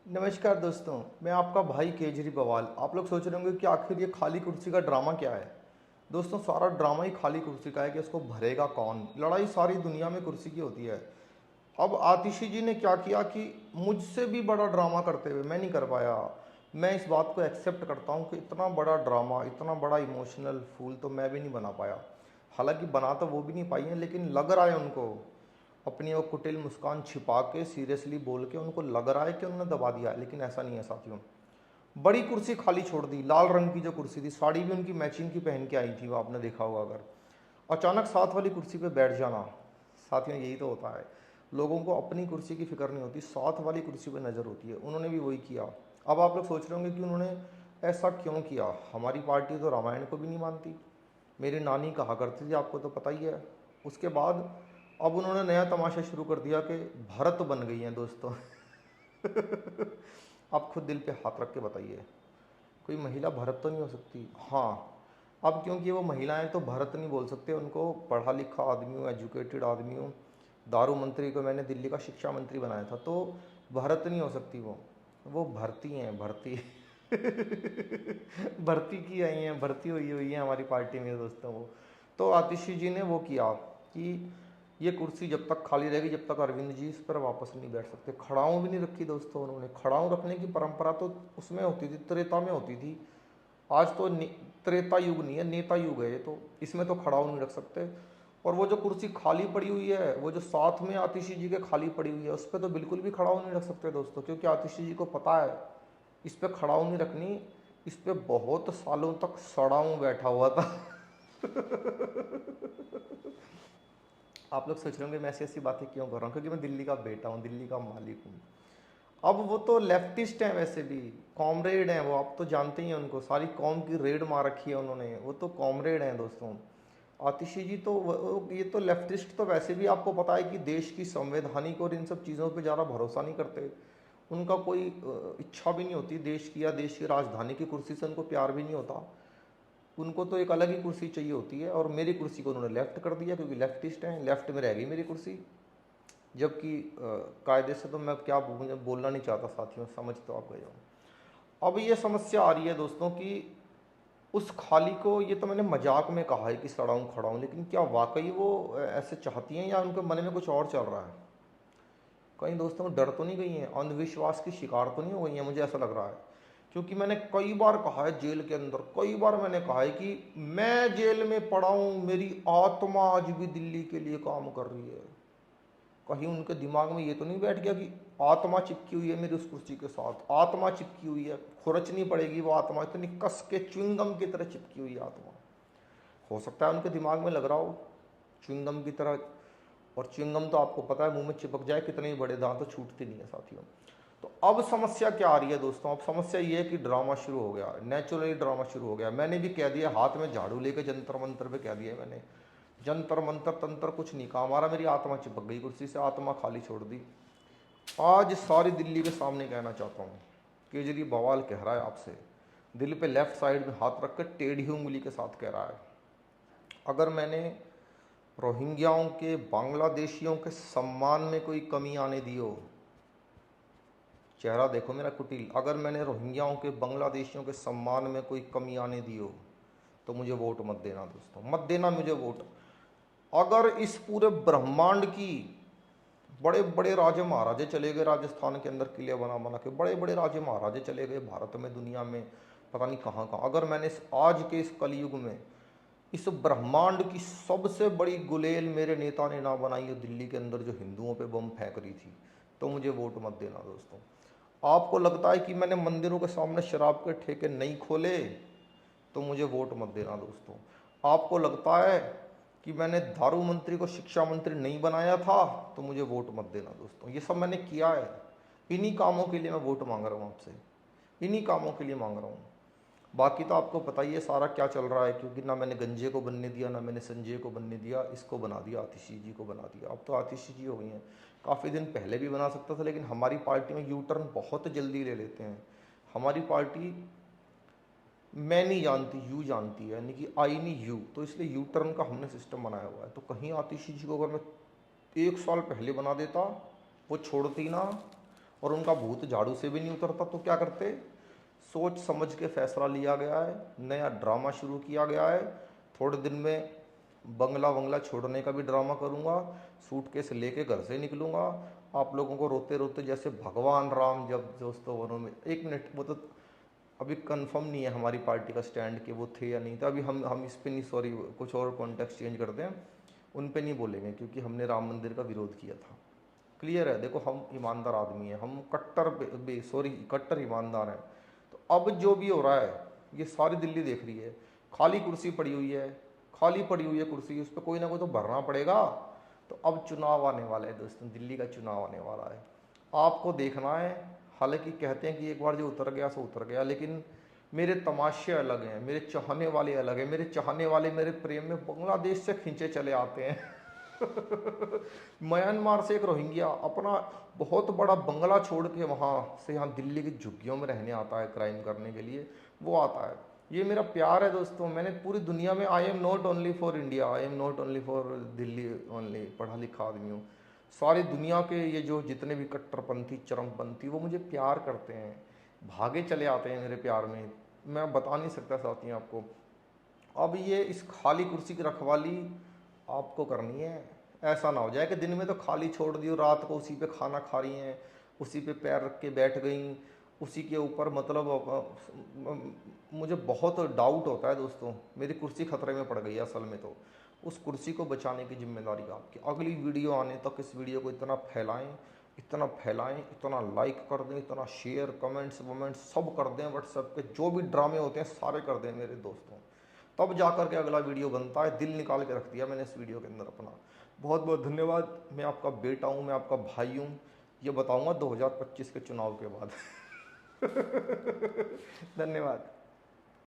नमस्कार दोस्तों, मैं आपका भाई केजरीवाल। आप लोग सोच रहे होंगे कि आखिर ये खाली कुर्सी का ड्रामा क्या है। दोस्तों, सारा ड्रामा ही खाली कुर्सी का है कि इसको भरेगा कौन। लड़ाई सारी दुनिया में कुर्सी की होती है। अब आतिशी जी ने क्या किया कि मुझसे भी बड़ा ड्रामा करते हुए मैं नहीं कर पाया। मैं इस बात को एक्सेप्ट करता हूँ कि इतना बड़ा ड्रामा, इतना बड़ा इमोशनल फूल तो मैं भी नहीं बना पाया। हालांकि बना तो वो भी नहीं पाई है, लेकिन लग रहा है उनको अपनी वो कुटिल मुस्कान छिपा के सीरियसली बोल के उनको लग रहा है कि उन्होंने दबा दिया है, लेकिन ऐसा नहीं है साथियों। बड़ी कुर्सी खाली छोड़ दी। लाल रंग की जो कुर्सी थी, साड़ी भी उनकी मैचिंग की पहन के आई थी, वो आपने देखा होगा अगर। अचानक साथ वाली कुर्सी पे बैठ जाना। साथियों, यही तो होता है, लोगों को अपनी कुर्सी की फिक्र नहीं होती, साथ वाली कुर्सी पे नज़र होती है। उन्होंने भी वही किया। अब आप लोग सोच रहे होंगे कि उन्होंने ऐसा क्यों किया। हमारी पार्टी तो रामायण को भी नहीं मानती। मेरी नानी कहा करती थी, आपको तो पता ही है। उसके बाद अब उन्होंने नया तमाशा शुरू कर दिया कि भरत बन गई हैं दोस्तों। आप खुद दिल पे हाथ रख के बताइए, कोई महिला भरत तो नहीं हो सकती। हाँ, अब क्योंकि वो महिलाएं तो भरत नहीं बोल सकते, उनको पढ़ा लिखा आदमी हूँ, एजुकेटेड आदमी हूँ। दारू मंत्री को मैंने दिल्ली का शिक्षा मंत्री बनाया था, तो भरत नहीं हो सकती वो भर्ती हैं, भर्ती। भर्ती की आई हैं, भर्ती हुई हुई है हमारी पार्टी में दोस्तों वो। तो आतिशी जी ने वो किया कि ये कुर्सी जब तक खाली रहेगी, जब तक अरविंद जी इस पर वापस नहीं बैठ सकते। खड़ाऊँ भी नहीं रखी दोस्तों उन्होंने। खड़ाऊँ रखने की परंपरा तो उसमें होती थी, त्रेता में होती थी। आज तो त्रेता युग नहीं है, नेता युग है ये तो। इसमें तो खड़ाऊँ नहीं रख सकते। और वो जो कुर्सी खाली पड़ी हुई है, वो जो साथ में आतिशी जी के खाली पड़ी हुई है, उस पर तो बिल्कुल भी खड़ाऊँ नहीं रख सकते दोस्तों, क्योंकि आतिशी जी को पता है इस पर खड़ाऊँ नहीं रखनी। इस पर बहुत सालों तक सड़ाऊँ बैठा हुआ था। आप लोग सोच रहे होंगे मैं ऐसी ऐसी बातें क्यों कर रहा हूँ, क्योंकि मैं दिल्ली का बेटा हूँ, दिल्ली का मालिक हूँ। अब वो तो लेफ्टिस्ट हैं, वैसे भी कॉमरेड हैं वो, आप तो जानते ही हैं उनको। सारी कौम की रेड मार रखी है उन्होंने, वो तो कॉमरेड हैं दोस्तों। आतिशी जी तो ये तो लेफ्टिस्ट तो वैसे भी आपको पता है कि देश की संवैधानिक और इन सब चीज़ों पे ज़्यादा भरोसा नहीं करते। उनका कोई इच्छा भी नहीं होती देश की या देश की राजधानी की कुर्सी से उनको प्यार भी नहीं होता। उनको तो एक अलग ही कुर्सी चाहिए होती है, और मेरी कुर्सी को उन्होंने लेफ्ट कर दिया, क्योंकि लेफ्टिस्ट हैं। लेफ्ट में रह गई मेरी कुर्सी। जबकि कायदे से तो मैं क्या मुझे बोलना नहीं चाहता साथियों, समझ तो आप गए हो। अब ये समस्या आ रही है दोस्तों कि उस खाली को, ये तो मैंने मजाक में कहा है कि सड़ाऊँ खड़ाऊँ, लेकिन क्या वाकई वो ऐसे चाहती हैं या उनके मन में कुछ और चल रहा है। कहीं दोस्तों डर तो नहीं गई हैं, अंधविश्वास की शिकार तो नहीं हो गई हैं, मुझे ऐसा लग रहा है। क्योंकि मैंने कई बार कहा है जेल के अंदर, कई बार मैंने कहा है कि मैं जेल में पड़ा हूँ, मेरी आत्मा आज भी दिल्ली के लिए काम कर रही है। कहीं उनके दिमाग में ये तो नहीं बैठ गया कि आत्मा चिपकी हुई है मेरी उस कुर्सी के साथ, आत्मा चिपकी हुई है, खुरचनी पड़ेगी वो आत्मा, इतनी कस के च्युइंगम की तरह चिपकी हुई आत्मा। हो सकता है उनके दिमाग में लग रहा हो च्युइंगम की तरह। और च्युइंगम तो आपको पता है, मुंह में चिपक जाए कितने ही बड़े दांत तो छूटते नहीं है साथियों। तो अब समस्या क्या आ रही है दोस्तों। अब समस्या ये है कि ड्रामा शुरू हो गया, नेचुरली ड्रामा शुरू हो गया। मैंने भी कह दिया, हाथ में झाड़ू लेके जंतर मंतर पे कह दिया मैंने, जंतर मंतर तंत्र कुछ नहीं काम आ रहा, मेरी आत्मा चिपक गई कुर्सी से, आत्मा खाली छोड़ दी। आज सारी दिल्ली के सामने कहना चाहता हूँ, केजरीवाल कह रहा है आपसे, दिल पे लेफ्ट साइड में हाथ रख कर टेढ़ी उंगली के साथ कह रहा है, अगर मैंने रोहिंग्याओं के, बांग्लादेशियों के सम्मान में कोई कमी आने दी हो, चेहरा देखो मेरा कुटिल, अगर मैंने रोहिंग्याओं के, बांग्लादेशियों के सम्मान में कोई कमी आने दी हो, तो मुझे वोट मत देना दोस्तों, मत देना मुझे वोट। अगर इस पूरे ब्रह्मांड की बड़े बड़े राजे महाराजे चले गए राजस्थान के अंदर, किले बना बना के बड़े बड़े राजे महाराजे चले गए भारत में, दुनिया में, पता नहीं कहाँ कहाँ, अगर मैंने इस आज के इस कलयुग में इस ब्रह्मांड की सबसे बड़ी गुलेल मेरे नेता ने ना बनाई है दिल्ली के अंदर, जो हिंदुओं पे बम फेंक रही थी, तो मुझे वोट मत देना दोस्तों। आपको लगता है कि मैंने मंदिरों के सामने शराब के ठेके नहीं खोले, तो मुझे वोट मत देना दोस्तों। आपको लगता है कि मैंने दारू मंत्री को शिक्षा मंत्री नहीं बनाया था, तो मुझे वोट मत देना दोस्तों। ये सब मैंने किया है, इन्हीं कामों के लिए मैं वोट मांग रहा हूँ आपसे, इन्हीं कामों के लिए मांग रहा हूँ। बाकी तो आपको पता ही है सारा क्या चल रहा है, क्योंकि ना मैंने गंजे को बनने दिया, ना मैंने संजय को बनने दिया, इसको बना दिया, आतिशी जी को बना दिया। अब तो आतिशी जी हो गई हैं, काफ़ी दिन पहले भी बना सकता था, लेकिन हमारी पार्टी में यू टर्न बहुत जल्दी ले लेते हैं। हमारी पार्टी मैं नहीं जानती, यू जानती है, यानी कि आई नहीं यू, तो इसलिए यू टर्न का हमने सिस्टम बनाया हुआ है। तो कहीं आतिशी जी को अगर मैं 1 साल पहले बना देता, वो छोड़ती ना, और उनका भूत झाड़ू से भी नहीं उतरता, तो क्या करते, सोच समझ के फैसला लिया गया है, नया ड्रामा शुरू किया गया है। थोड़े दिन में बंगला बंगला छोड़ने का भी ड्रामा करूंगा, सूटकेस लेके घर से निकलूंगा, आप लोगों को रोते रोते जैसे भगवान राम जब दोस्तों वनों में। एक मिनट, वो तो अभी कंफर्म नहीं है हमारी पार्टी का स्टैंड कि वो थे या नहीं थे, अभी हम इस पे नहीं, सॉरी कुछ और कॉन्टेक्स्ट चेंज करते हैं, उन पे नहीं बोलेंगे क्योंकि हमने राम मंदिर का विरोध किया था। क्लियर है, देखो हम ईमानदार आदमी हैं, हम कट्टर सॉरी कट्टर ईमानदार हैं। तो अब जो भी हो रहा है ये सारी दिल्ली देख रही है, खाली कुर्सी पड़ी हुई है, खाली पड़ी हुई है कुर्सी, उस पर कोई ना कोई तो भरना पड़ेगा। तो अब चुनाव आने वाला है दोस्तों, दिल्ली का चुनाव आने वाला है, आपको देखना है। हालांकि कहते हैं कि एक बार जो उतर गया सो उतर गया, लेकिन मेरे तमाशे अलग हैं, मेरे चाहने वाले अलग हैं। मेरे चाहने वाले मेरे प्रेम में बांग्लादेश से खींचे चले आते हैं। म्यांमार से एक रोहिंग्या अपना बहुत बड़ा बंगला छोड़ के वहाँ से यहाँ दिल्ली की झुग्गियों में रहने आता है क्राइम करने के लिए, वो आता है। ये मेरा प्यार है दोस्तों, मैंने पूरी दुनिया में, I am not only for India, I am not only for Delhi only, पढ़ा लिखा आदमी हूँ। सारी दुनिया के ये जो जितने भी कट्टरपंथी चरमपंथी वो मुझे प्यार करते हैं, भागे चले आते हैं मेरे प्यार में, मैं बता नहीं सकता साथी आपको। अब ये इस खाली कुर्सी की रखवाली आपको करनी है। ऐसा ना हो जाए कि दिन में तो खाली छोड़ दी और रात को उसी पे खाना खा रही हैं, उसी पे पैर रख के बैठ गई, उसी के ऊपर, मतलब मुझे बहुत डाउट होता है दोस्तों, मेरी कुर्सी खतरे में पड़ गई है असल में। तो उस कुर्सी को बचाने की जिम्मेदारी आपकी। अगली वीडियो आने तक इस वीडियो को इतना फैलाएं, इतना फैलाएं, इतना लाइक कर दें, इतना शेयर कमेंट्स वमेंट्स सब कर दें, व्हाट्सएप के जो भी ड्रामे होते हैं सारे कर दें मेरे दोस्तों, तब जाकर के अगला वीडियो बनता है। दिल निकाल के रख दिया मैंने इस वीडियो के अंदर अपना। बहुत बहुत धन्यवाद। मैं आपका बेटा हूँ, मैं आपका भाई हूँ, ये बताऊँगा 2025 के चुनाव के बाद। धन्यवाद।